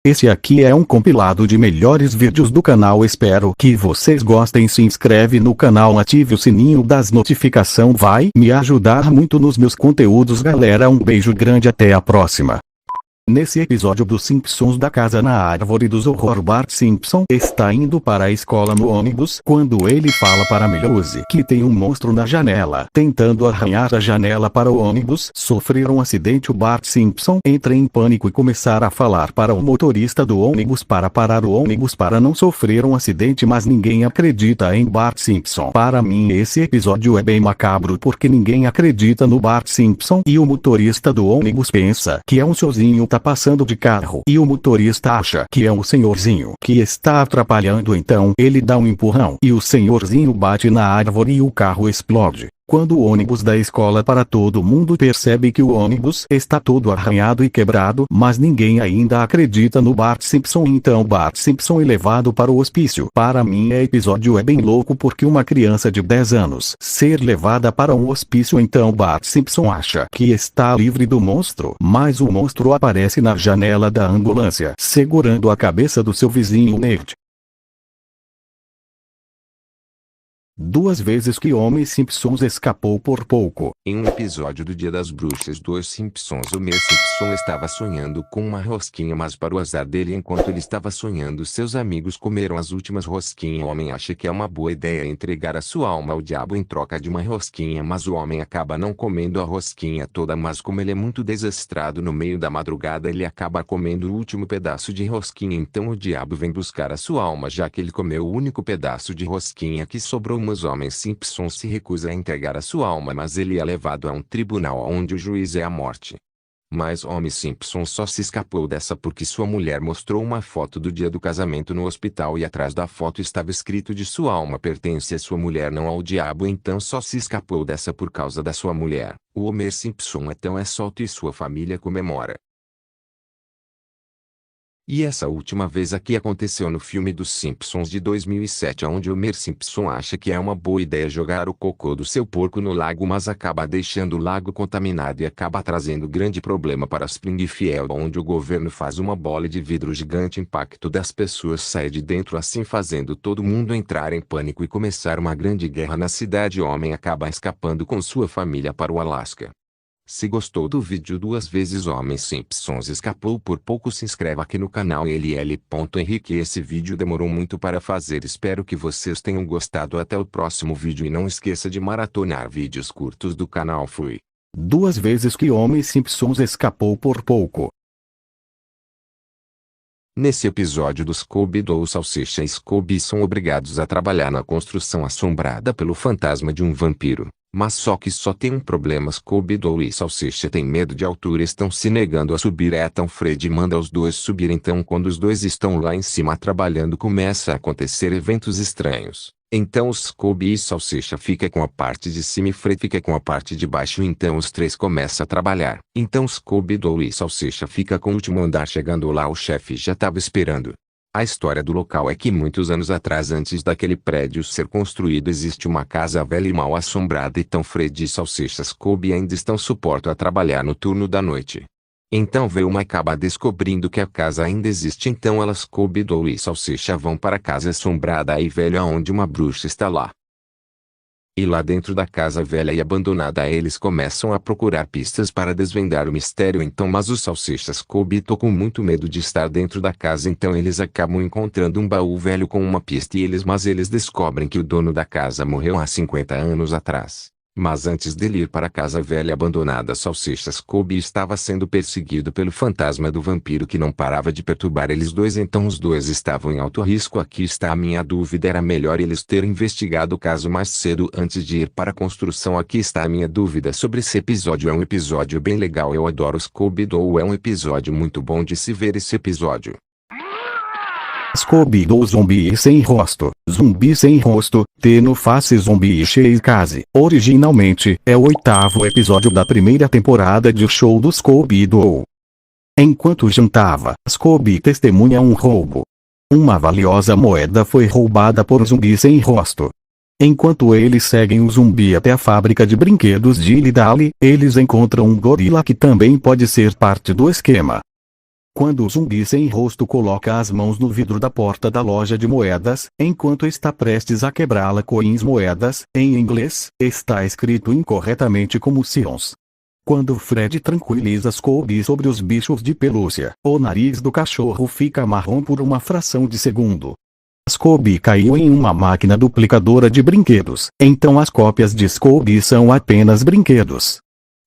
Esse aqui é um compilado de melhores vídeos do canal. Espero que vocês gostem. Se inscreve no canal, ative o sininho das notificações, vai me ajudar muito nos meus conteúdos, galera. Um beijo grande, até a próxima. Nesse episódio dos Simpsons da Casa na Árvore dos Horror, Bart Simpson está indo para a escola no ônibus quando ele fala para Milhouse que tem um monstro na janela tentando arranhar a janela para o ônibus sofrer um acidente. O Bart Simpson entra em pânico e começar a falar para o motorista do ônibus para parar o ônibus para não sofrer um acidente, mas ninguém acredita em Bart Simpson. Para mim esse episódio é bem macabro porque ninguém acredita no Bart Simpson e o motorista do ônibus pensa que é um sozinho passando de carro e o motorista acha que é um senhorzinho que está atrapalhando, então ele dá um empurrão e o senhorzinho bate na árvore e o carro explode. Quando o ônibus da escola para, todo mundo percebe que o ônibus está todo arranhado e quebrado, mas ninguém ainda acredita no Bart Simpson. Então Bart Simpson é levado para o hospício. Para mim esse episódio é bem louco porque uma criança de 10 anos ser levada para um hospício. Então Bart Simpson acha que está livre do monstro, mas o monstro aparece na janela da ambulância segurando a cabeça do seu vizinho nerd. Duas vezes que Homer Simpson escapou por pouco. Em um episódio do Dia das Bruxas dos Simpsons, Homer Simpson estava sonhando com uma rosquinha, mas para o azar dele, enquanto ele estava sonhando, seus amigos comeram as últimas rosquinhas. O homem acha que é uma boa ideia entregar a sua alma ao diabo em troca de uma rosquinha, mas o homem acaba não comendo a rosquinha toda, mas como ele é muito desastrado, no meio da madrugada ele acaba comendo o último pedaço de rosquinha. Então o diabo vem buscar a sua alma, já que ele comeu o único pedaço de rosquinha que sobrou. Mas Homer Simpson se recusa a entregar a sua alma, mas ele é levado a um tribunal onde o juiz é a morte. Mas Homer Simpson só se escapou dessa porque sua mulher mostrou uma foto do dia do casamento no hospital e atrás da foto estava escrito de sua alma pertence à sua mulher, não ao diabo. Então só se escapou dessa por causa da sua mulher. O Homer Simpson então é solto e sua família comemora. E essa última vez aqui aconteceu no filme dos Simpsons de 2007, onde Homer Simpson acha que é uma boa ideia jogar o cocô do seu porco no lago, mas acaba deixando o lago contaminado e acaba trazendo grande problema para Springfield, onde o governo faz uma bola de vidro gigante. Impacto das pessoas sai de dentro, assim fazendo todo mundo entrar em pânico e começar uma grande guerra na cidade. O homem acaba escapando com sua família para o Alasca. Se gostou do vídeo duas vezes Homer Simpson escapou por pouco, se inscreva aqui no canal LL.Henrique. Esse vídeo demorou muito para fazer, espero que vocês tenham gostado. Até o próximo vídeo e não esqueça de maratonar vídeos curtos do canal. Fui. Duas vezes que Homer Simpson escapou por pouco. Nesse episódio do Scooby-Doo, Salsicha e Scooby são obrigados a trabalhar na construção assombrada pelo fantasma de um vampiro. Mas só que só tem um problema: Scooby-Doo e Salsicha têm medo de altura, estão se negando a subir. Então Fred manda os dois subir. Então quando os dois estão lá em cima trabalhando, começa a acontecer eventos estranhos. Então Scooby e Salsicha fica com a parte de cima e Fred fica com a parte de baixo. Então os três começam a trabalhar. Então Scooby-Doo e Salsicha fica com o último andar. Chegando lá, o chefe já estava esperando. A história do local é que muitos anos atrás, antes daquele prédio ser construído, existe uma casa velha e mal assombrada. Então Fred e Salsicha Scooby ainda estão suporto a trabalhar no turno da noite. Então Velma acaba descobrindo que a casa ainda existe. Então elas, Scooby-Doo e Salsicha, vão para a casa assombrada e velha onde uma bruxa está lá. E lá dentro da casa velha e abandonada eles começam a procurar pistas para desvendar o mistério. Então mas os Salsichas Scooby estão com muito medo de estar dentro da casa. Então eles acabam encontrando um baú velho com uma pista mas eles descobrem que o dono da casa morreu há 50 anos atrás. Mas antes dele ir para a casa velha abandonada, Salsicha Scooby estava sendo perseguido pelo fantasma do vampiro que não parava de perturbar eles dois. Então os dois estavam em alto risco. Aqui está a minha dúvida: era melhor eles terem investigado o caso mais cedo antes de ir para a construção. Aqui está a minha dúvida sobre esse episódio. É um episódio bem legal, eu adoro Scooby-Doo, é um episódio muito bom de se ver esse episódio. Scooby-Doo zumbi sem rosto. Zumbi sem rosto, tendo face zumbi e cheio case. Originalmente, é o 8º episódio da primeira temporada de O Show do Scooby-Doo. Enquanto jantava, Scooby testemunha um roubo. Uma valiosa moeda foi roubada por zumbi sem rosto. Enquanto eles seguem o zumbi até a fábrica de brinquedos de Dilly Dally, eles encontram um gorila que também pode ser parte do esquema. Quando o zumbi sem rosto coloca as mãos no vidro da porta da loja de moedas, enquanto está prestes a quebrá-la, coins moedas, em inglês, está escrito incorretamente como Sions. Quando Fred tranquiliza Scooby sobre os bichos de pelúcia, o nariz do cachorro fica marrom por uma fração de segundo. Scooby caiu em uma máquina duplicadora de brinquedos, então as cópias de Scooby são apenas brinquedos.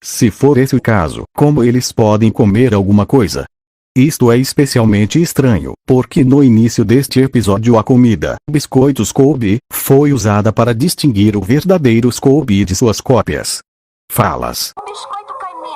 Se for esse o caso, como eles podem comer alguma coisa? Isto é especialmente estranho, porque no início deste episódio a comida, biscoito Scooby, foi usada para distinguir o verdadeiro Scooby de suas cópias. Falas. O biscoito canino.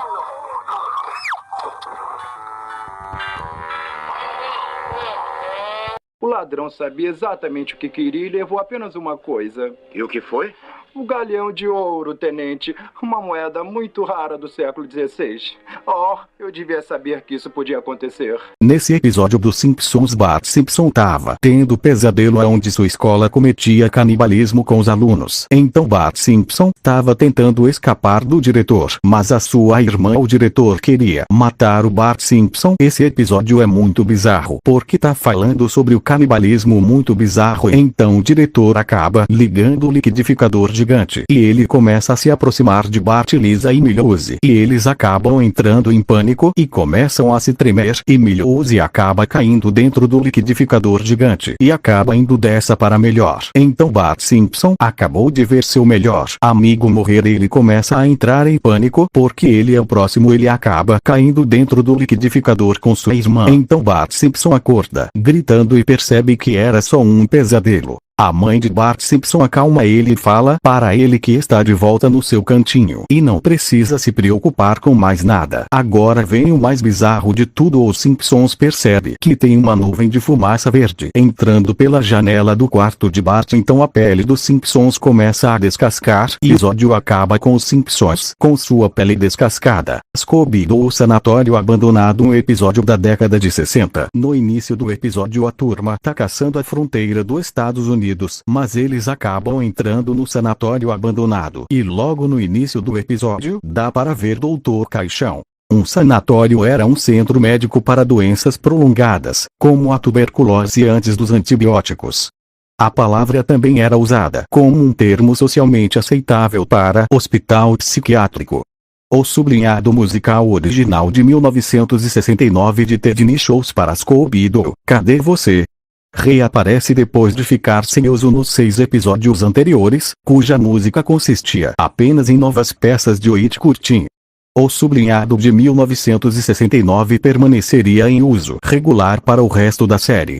O ladrão sabia exatamente o que queria e levou apenas uma coisa. E o que foi? O galeão de ouro, tenente. Uma moeda muito rara do século XVI. Oh, eu devia saber que isso podia acontecer. Nesse episódio dos Simpsons, Bart Simpson estava tendo pesadelo onde sua escola cometia canibalismo com os alunos. Então Bart Simpson estava tentando escapar do diretor, mas a sua irmã, o diretor, queria matar o Bart Simpson. Esse episódio é muito bizarro, porque tá falando sobre o canibalismo muito bizarro. Então o diretor acaba ligando o liquidificador gigante e ele começa a se aproximar de Bart, Lisa e Milhouse, e eles acabam entrando em pânico e começam a se tremer, e Milhouse acaba caindo dentro do liquidificador gigante e acaba indo dessa para melhor. Então Bart Simpson acabou de ver seu melhor amigo morrer e ele começa a entrar em pânico porque ele é o próximo. Ele acaba caindo dentro do liquidificador com sua irmã. Então Bart Simpson acorda, gritando, e percebe que era só um pesadelo. A mãe de Bart Simpson acalma ele e fala para ele que está de volta no seu cantinho e não precisa se preocupar com mais nada. Agora vem o mais bizarro de tudo. Os Simpsons percebe que tem uma nuvem de fumaça verde entrando pela janela do quarto de Bart. Então a pele dos Simpsons começa a descascar e o episódio acaba com os Simpsons com sua pele descascada. Scooby do sanatório abandonado, um episódio da década de 60. No início do episódio a turma tá caçando a fronteira dos Estados Unidos, mas eles acabam entrando no sanatório abandonado. E logo no início do episódio, dá para ver Dr. Caixão. Um sanatório era um centro médico para doenças prolongadas, como a tuberculose antes dos antibióticos. A palavra também era usada como um termo socialmente aceitável para hospital psiquiátrico. O sublinhado musical original de 1969 de Ted Shows para Scooby-Doo, Cadê Você? Reaparece depois de ficar sem uso nos 6 episódios anteriores, cuja música consistia apenas em novas peças de It Curtin. O sublinhado de 1969 permaneceria em uso regular para o resto da série.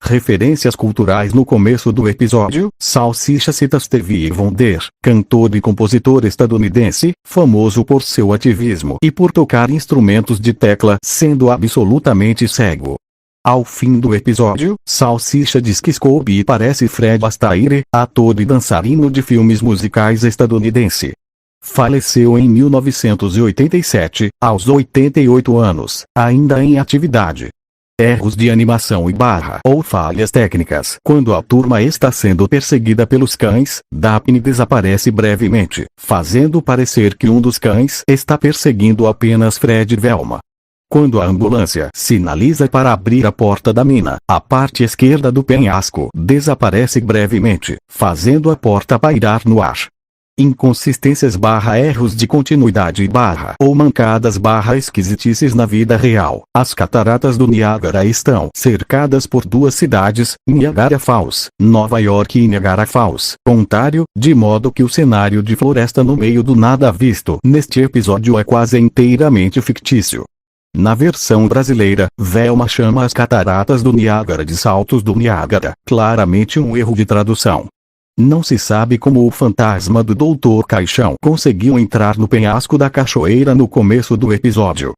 Referências culturais no começo do episódio: Salsicha cita Stevie Wonder, cantor e compositor estadunidense, famoso por seu ativismo e por tocar instrumentos de tecla sendo absolutamente cego. Ao fim do episódio, Salsicha diz que Scooby parece Fred Astaire, ator e dançarino de filmes musicais estadunidense. Faleceu em 1987, aos 88 anos, ainda em atividade. Erros de animação ou falhas técnicas. Quando a turma está sendo perseguida pelos cães, Daphne desaparece brevemente, fazendo parecer que um dos cães está perseguindo apenas Fred e Velma. Quando a ambulância sinaliza para abrir a porta da mina, a parte esquerda do penhasco desaparece brevemente, fazendo a porta pairar no ar. Inconsistências / erros de continuidade / ou mancadas / esquisitices na vida real. As cataratas do Niágara estão cercadas por 2 cidades, Niagara Falls, Nova York e Niagara Falls, Ontário, de modo que o cenário de floresta no meio do nada visto neste episódio é quase inteiramente fictício. Na versão brasileira, Velma chama as cataratas do Niágara de Saltos do Niágara, claramente um erro de tradução. Não se sabe como o fantasma do Dr. Caixão conseguiu entrar no penhasco da cachoeira no começo do episódio.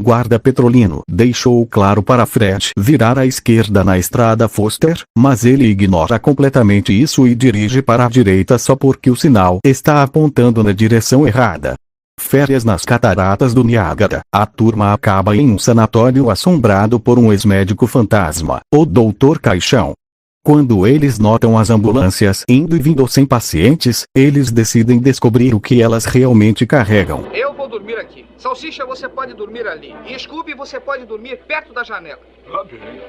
Guarda Petrolino deixou claro para Fred virar à esquerda na estrada Foster, mas ele ignora completamente isso e dirige para a direita só porque o sinal está apontando na direção errada. Férias nas cataratas do Niágara. A turma acaba em um sanatório assombrado por um ex-médico fantasma, o Dr. Caixão. Quando eles notam as ambulâncias indo e vindo sem pacientes, eles decidem descobrir o que elas realmente carregam. Eu vou dormir aqui. Salsicha, você pode dormir ali. E Scooby, você pode dormir perto da janela. Tá bem.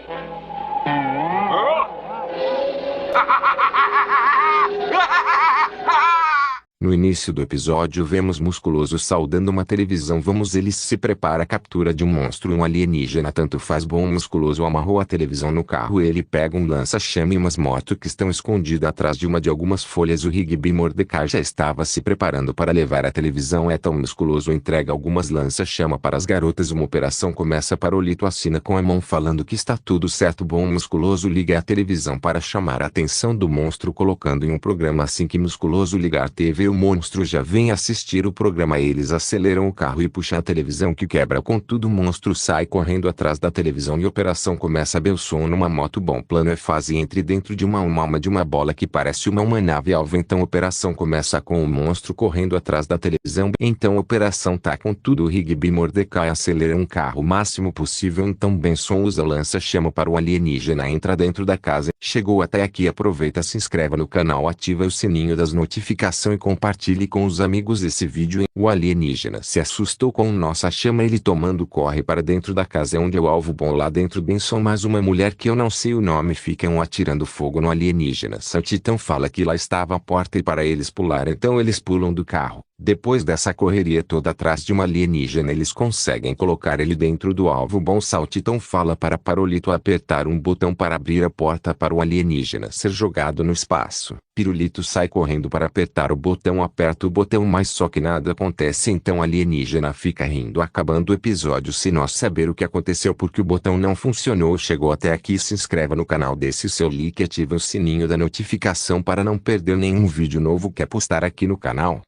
No início do episódio vemos Musculoso saudando uma televisão. Ele se prepara a captura de um monstro e um alienígena. Tanto faz. Musculoso amarrou a televisão no carro. Ele pega um lança-chama e umas motos que estão escondidas atrás de algumas folhas. O Rigby e Mordecai já estava se preparando para levar a televisão. Musculoso entrega algumas lança-chama para as garotas. Uma operação começa. Parolito assina com a mão falando que está tudo certo. Musculoso liga a televisão para chamar a atenção do monstro, colocando em um programa. Assim que Musculoso ligar a TV, o monstro já vem assistir o programa. Eles aceleram o carro e puxam a televisão, que quebra com tudo. O monstro sai correndo atrás da televisão e a operação começa. Belson numa moto. Bom plano é fase entre dentro de uma alma de uma bola que parece uma nave alva. Então a operação começa com o monstro correndo atrás da televisão. Então a operação tá com tudo. O Rigby e Mordecai aceleram um carro o máximo possível. Então Benson usa lança-chama para o alienígena. Entra dentro da casa. Chegou até aqui? Aproveita, se inscreva no canal, ativa o sininho das notificações e compartilhe com os amigos esse vídeo. O alienígena se assustou com nossa chama. Ele tomando corre para dentro da casa onde é o alvo. Bom, lá dentro Benson mais uma mulher que eu não sei o nome ficam atirando fogo no alienígena. Titã fala que lá estava a porta e para eles pular. Então eles pulam do carro. Depois dessa correria toda atrás de uma alienígena, eles conseguem colocar ele dentro do alvo. Bom, Titã fala para Parolito apertar um botão para abrir a porta para o alienígena ser jogado no espaço. Pirulito sai correndo para apertar o botão, aperta o botão, mas só que nada acontece. Então a alienígena fica rindo. Acabando o episódio. Se nós saber o que aconteceu porque o botão não funcionou. Chegou até aqui, se inscreva no canal, desse seu like e ative o sininho da notificação para não perder nenhum vídeo novo que é postar aqui no canal.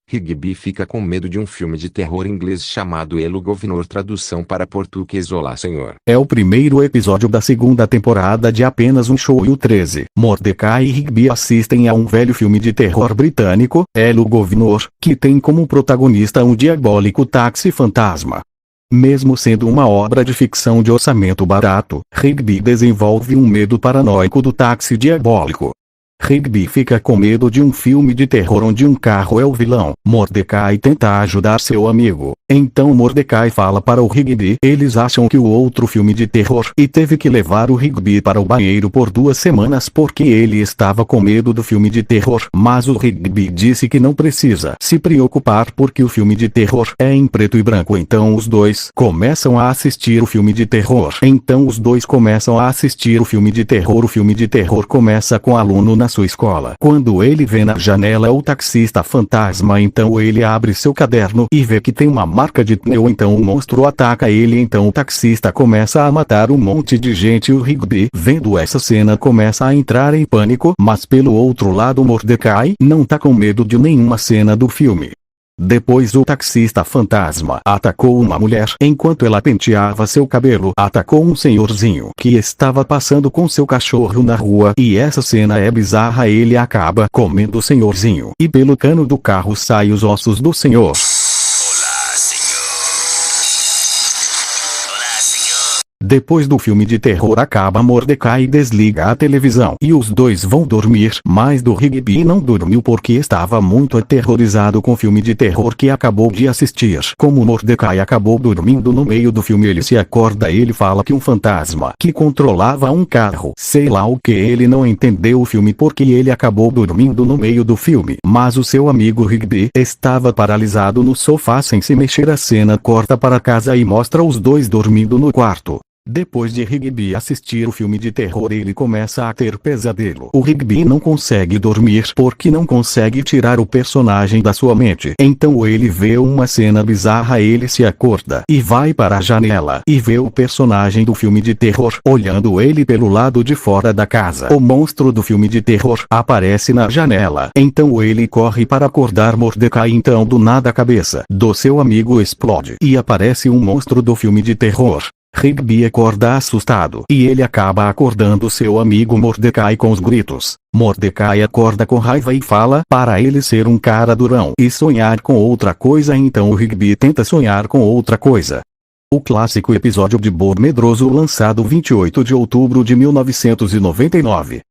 Rigby fica com medo de um filme de terror inglês chamado Elo Governor, tradução para português: Olá Senhor. É o primeiro episódio da segunda temporada de Apenas um Show. E o 13. Mordecai e Rigby assistem a um velho filme de terror britânico, Elo Governor, que tem como protagonista um diabólico táxi fantasma. Mesmo sendo uma obra de ficção de orçamento barato, Rigby desenvolve um medo paranoico do táxi diabólico. Rigby fica com medo de um filme de terror onde um carro é o vilão. Mordecai tenta ajudar seu amigo. Então Mordecai fala para o Rigby. Eles acham que o outro filme de terror e teve que levar o Rigby para o banheiro por 2 semanas porque ele estava com medo do filme de terror. Mas o Rigby disse que não precisa se preocupar porque o filme de terror é em preto e branco. Então os dois começam a assistir o filme de terror. O filme de terror começa com o aluno na sua escola. Quando ele vê na janela o taxista fantasma, então ele abre seu caderno e vê que tem uma marca de pneu. Então o monstro ataca ele. Então o taxista começa a matar um monte de gente. O Rigby, vendo essa cena, começa a entrar em pânico. Mas pelo outro lado, Mordecai não tá com medo de nenhuma cena do filme. Depois o taxista fantasma atacou uma mulher enquanto ela penteava seu cabelo. Atacou um senhorzinho que estava passando com seu cachorro na rua. E essa cena é bizarra. Ele acaba comendo o senhorzinho. E pelo cano do carro saem os ossos do senhor. Depois do filme de terror acaba, Mordecai desliga a televisão e os dois vão dormir. Mas do Rigby não dormiu porque estava muito aterrorizado com o filme de terror que acabou de assistir. Como Mordecai acabou dormindo no meio do filme, ele se acorda. Ele fala que um fantasma que controlava um carro, sei lá o que. Ele não entendeu o filme porque ele acabou dormindo no meio do filme. Mas o seu amigo Rigby estava paralisado no sofá sem se mexer. A cena corta para casa e mostra os dois dormindo no quarto. Depois de Rigby assistir o filme de terror, ele começa a ter pesadelo. O Rigby não consegue dormir porque não consegue tirar o personagem da sua mente. Então ele vê uma cena bizarra. Ele se acorda e vai para a janela e vê o personagem do filme de terror olhando ele pelo lado de fora da casa. O monstro do filme de terror aparece na janela. Então ele corre para acordar Mordecai. Então do nada a cabeça do seu amigo explode e aparece um monstro do filme de terror. Rigby acorda assustado e ele acaba acordando seu amigo Mordecai com os gritos. Mordecai acorda com raiva e fala para ele ser um cara durão e sonhar com outra coisa. Então o Rigby tenta sonhar com outra coisa. O clássico episódio de Bob Medroso, lançado 28 de outubro de 1999.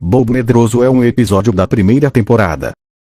Bob Medroso é um episódio da primeira temporada.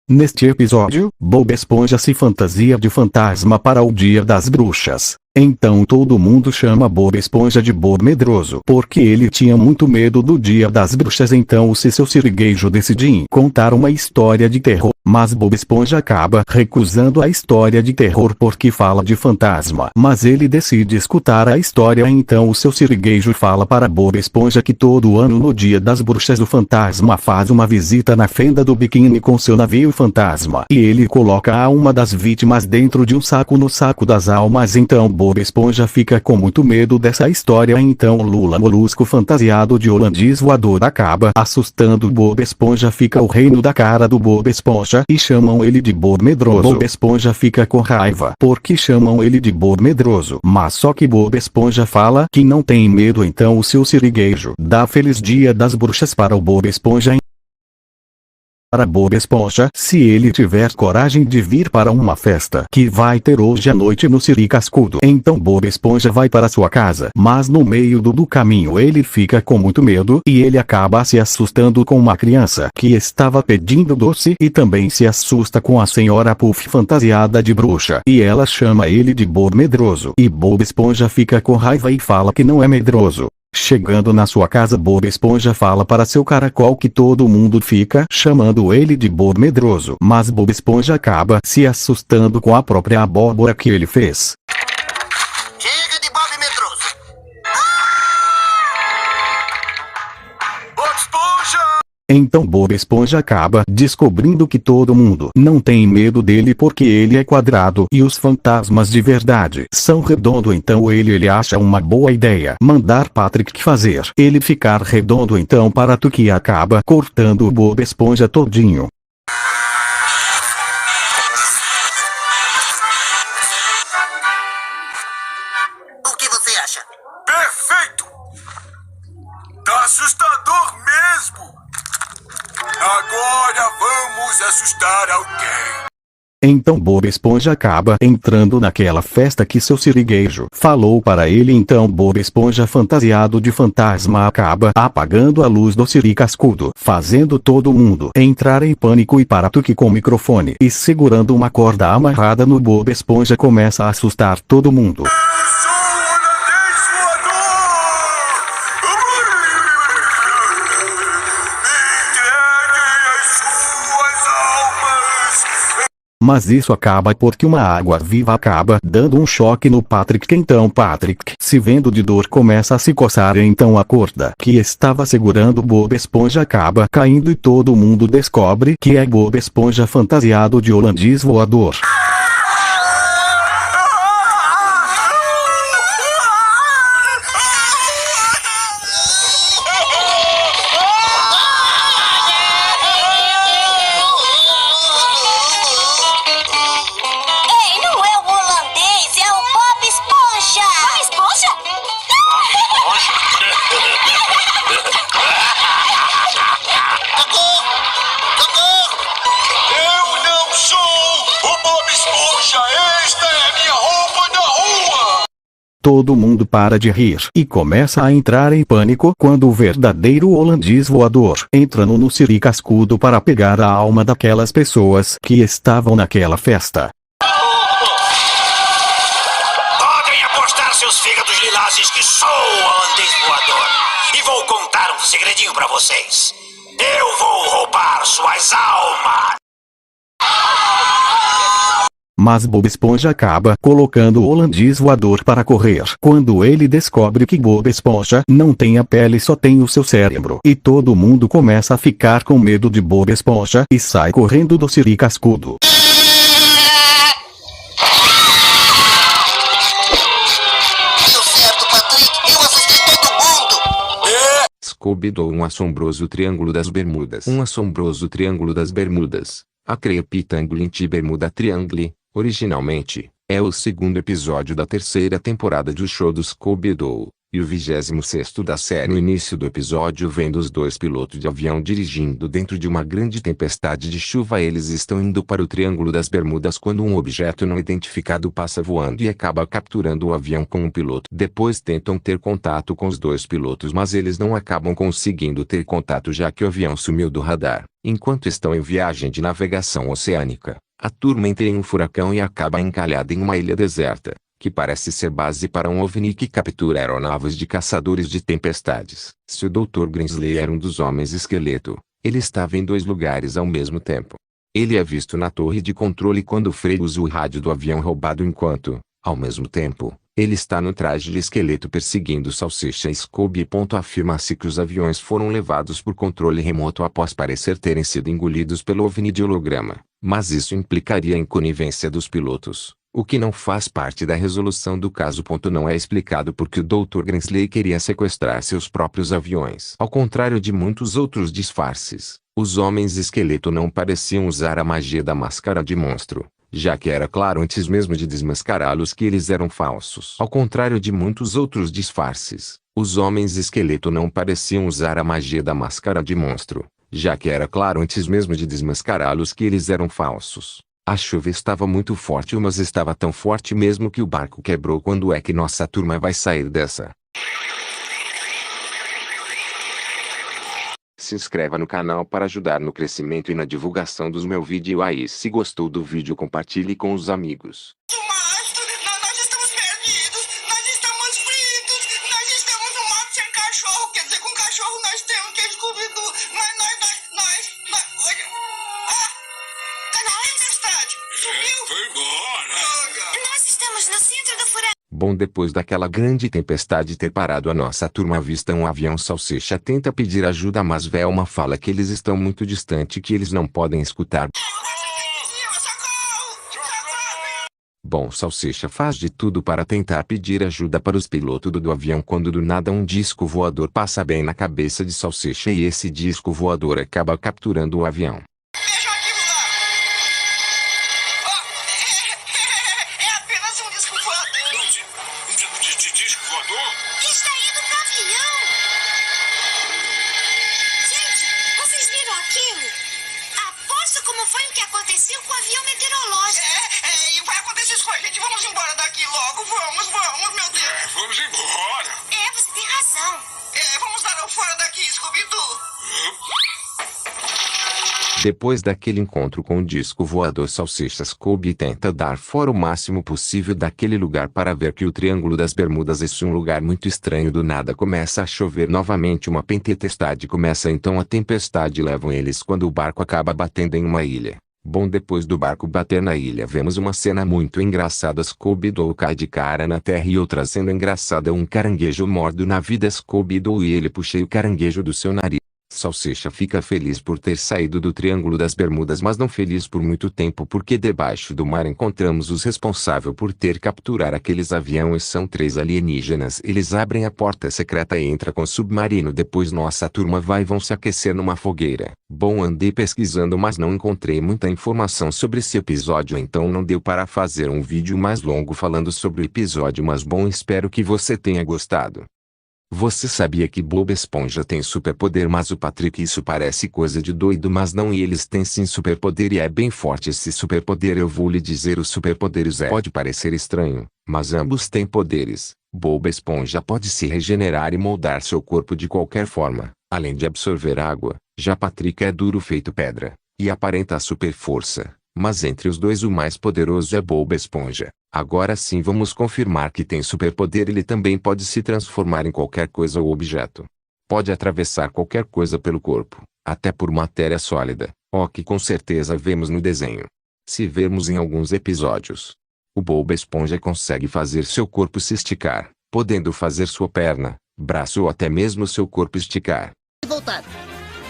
Neste episódio, Bob Esponja se fantasia de fantasma para o Dia das Bruxas. Então todo mundo chama Bob Esponja de Bob Medroso, porque ele tinha muito medo do Dia das Bruxas. Então o seu siriguejo decide contar uma história de terror, mas Bob Esponja acaba recusando a história de terror porque fala de fantasma. Mas ele decide escutar a história. Então o seu siriguejo fala para Bob Esponja que todo ano no Dia das Bruxas o fantasma faz uma visita na fenda do biquíni com seu navio fantasma, e ele coloca a alma das vítimas dentro de um saco no saco das almas. Então Bob Esponja fica com muito medo dessa história. Então Lula Molusco fantasiado de holandês voador acaba assustando Bob Esponja. Fica o reino da cara do Bob Esponja e chamam ele de Bob Medroso. Bob Esponja fica com raiva porque chamam ele de Bob Medroso, mas só que Bob Esponja fala que não tem medo. Então o seu siriguejo dá feliz Dia das Bruxas para o Bob Esponja. Para Bob Esponja, se ele tiver coragem de vir para uma festa que vai ter hoje à noite no Siri Cascudo. Então Bob Esponja vai para sua casa, mas no meio do caminho ele fica com muito medo e ele acaba se assustando com uma criança que estava pedindo doce, e também se assusta com a senhora Puff fantasiada de bruxa, e ela chama ele de Bob Medroso, e Bob Esponja fica com raiva e fala que não é medroso. Chegando na sua casa, Bob Esponja fala para seu caracol que todo mundo fica chamando ele de Bob Medroso, mas Bob Esponja acaba se assustando com a própria abóbora que ele fez. Chega de Bob Medroso! Bob Esponja! Então Bob Esponja acaba descobrindo que todo mundo não tem medo dele porque ele é quadrado e os fantasmas de verdade são redondo. Então ele acha uma boa ideia mandar Patrick fazer ele ficar redondo. Então para Tuki acaba cortando o Bob Esponja todinho. O que você acha? Perfeito! Tá assustador mesmo! Agora vamos assustar alguém. Então Bob Esponja acaba entrando naquela festa que seu siriguejo falou para ele. Então Bob Esponja fantasiado de fantasma acaba apagando a luz do Siri Cascudo, fazendo todo mundo entrar em pânico. E para Tuki com o microfone e segurando uma corda amarrada no Bob Esponja começa a assustar todo mundo. Mas isso acaba porque uma água viva acaba dando um choque no Patrick. Então Patrick, se vendo de dor, começa a se coçar. Então a corda que estava segurando Bob Esponja acaba caindo e todo mundo descobre que é Bob Esponja fantasiado de holandês voador. Todo mundo para de rir e começa a entrar em pânico quando o verdadeiro holandês voador entra no Siri Cascudo para pegar a alma daquelas pessoas que estavam naquela festa. Podem apostar seus fígados lilazes que sou o holandês voador. E vou contar um segredinho pra vocês. Eu vou roubar suas almas. Mas Bob Esponja acaba colocando o holandês voador para correr quando ele descobre que Bob Esponja não tem a pele, só tem o seu cérebro. E todo mundo começa a ficar com medo de Bob Esponja e sai correndo do Siri Cascudo. Deu certo, Patrick. Eu assustei todo mundo. Scooby-Doo, um assombroso triângulo das Bermudas. Um assombroso triângulo das Bermudas. A Creepytangle Bermuda Triangle. Originalmente, é o segundo episódio da terceira temporada do show do Scooby-Doo. E o 26º da série. No início do episódio vendo os dois pilotos de avião dirigindo dentro de uma grande tempestade de chuva. Eles estão indo para o Triângulo das Bermudas quando um objeto não identificado passa voando e acaba capturando o avião com um piloto. Depois tentam ter contato com os dois pilotos, mas eles não acabam conseguindo ter contato já que o avião sumiu do radar. Enquanto estão em viagem de navegação oceânica, a turma entra em um furacão e acaba encalhada em uma ilha deserta, que parece ser base para um OVNI que captura aeronaves de caçadores de tempestades. Se o Dr. Grinsley era um dos homens esqueleto, ele estava em dois lugares ao mesmo tempo. Ele é visto na torre de controle quando Frey usa o rádio do avião roubado enquanto, ao mesmo tempo, ele está no traje de esqueleto perseguindo Salsicha e Scooby. Afirma-se que os aviões foram levados por controle remoto após parecer terem sido engolidos pelo OVNI de holograma, mas isso implicaria em conivência dos pilotos, o que não faz parte da resolução do caso. Não é explicado porque o Dr. Grinsley queria sequestrar seus próprios aviões. Ao contrário de muitos outros disfarces, os homens esqueleto não pareciam usar a magia da máscara de monstro, já que era claro antes mesmo de desmascará-los que eles eram falsos. Ao contrário de muitos outros disfarces, os homens esqueleto não pareciam usar a magia da máscara de monstro, já que era claro antes mesmo de desmascará-los que eles eram falsos. A chuva estava muito forte, mas estava tão forte mesmo que o barco quebrou. Quando é que nossa turma vai sair dessa? Se inscreva no canal para ajudar no crescimento e na divulgação dos meus vídeos aí. Se gostou do vídeo, compartilhe com os amigos. Nós estamos perdidos, nós estamos fritos, nós estamos no mato sem cachorro, quer dizer, com cachorro nós temos que Scooby-Doo, olha, tá na tempestade, sumiu? Foi embora. Nós estamos no centro do furacão. Bom, depois daquela grande tempestade ter parado, a nossa turma avista um avião. Salsicha tenta pedir ajuda, mas Velma fala que eles estão muito distante e que eles não podem escutar. Bom, Salsicha faz de tudo para tentar pedir ajuda para os pilotos do avião quando do nada um disco voador passa bem na cabeça de Salsicha e esse disco voador acaba capturando o avião. É apenas um disco voador. Disco voador? Está indo pro avião. Gente, vocês viram aquilo? Aposto como foi o que aconteceu com o avião meteorológico. E vai acontecer isso com a gente. Vamos embora daqui logo. Vamos, meu Deus. Vamos embora. Você tem razão. Vamos dar um fora daqui, Scooby-Doo. Depois daquele encontro com o disco voador, Salsicha Scooby tenta dar fora o máximo possível daquele lugar para ver que o Triângulo das Bermudas é um lugar muito estranho. Do nada começa a chover novamente, uma tempestade começa, então a tempestade leva eles quando o barco acaba batendo em uma ilha. Bom, depois do barco bater na ilha vemos uma cena muito engraçada. Scooby-Doo cai de cara na terra e outra cena engraçada, um caranguejo morde na vida Scooby-Doo e ele puxa o caranguejo do seu nariz. Salsicha fica feliz por ter saído do Triângulo das Bermudas, mas não feliz por muito tempo porque debaixo do mar encontramos os responsáveis por ter capturar aqueles aviões. São 3 alienígenas. Eles abrem a porta secreta e entram com o submarino. Depois nossa turma vão se aquecer numa fogueira. Bom, andei pesquisando mas não encontrei muita informação sobre esse episódio, então não deu para fazer um vídeo mais longo falando sobre o episódio, mas bom, espero que você tenha gostado. Você sabia que Bob Esponja tem superpoder? Mas o Patrick, isso parece coisa de doido, mas não, e eles têm sim superpoder e é bem forte esse superpoder. Eu vou lhe dizer os superpoderes. Pode parecer estranho, mas ambos têm poderes. Bob Esponja pode se regenerar e moldar seu corpo de qualquer forma, além de absorver água. Já Patrick é duro feito pedra, e aparenta super força. Mas entre os dois o mais poderoso é Bob Esponja. Agora sim vamos confirmar que tem superpoder. Ele também pode se transformar em qualquer coisa ou objeto. Pode atravessar qualquer coisa pelo corpo, até por matéria sólida, que com certeza vemos no desenho. Se vermos em alguns episódios, o Bob Esponja consegue fazer seu corpo se esticar, podendo fazer sua perna, braço ou até mesmo seu corpo esticar. Voltar.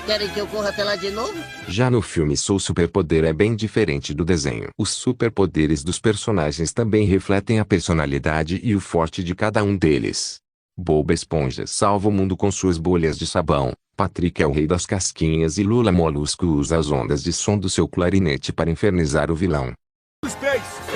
Querem que eu corra até lá de novo? Já no filme, seu superpoder é bem diferente do desenho. Os superpoderes dos personagens também refletem a personalidade e o forte de cada um deles. Bob Esponja salva o mundo com suas bolhas de sabão, Patrick é o rei das casquinhas e Lula Molusco usa as ondas de som do seu clarinete para infernizar o vilão. Space.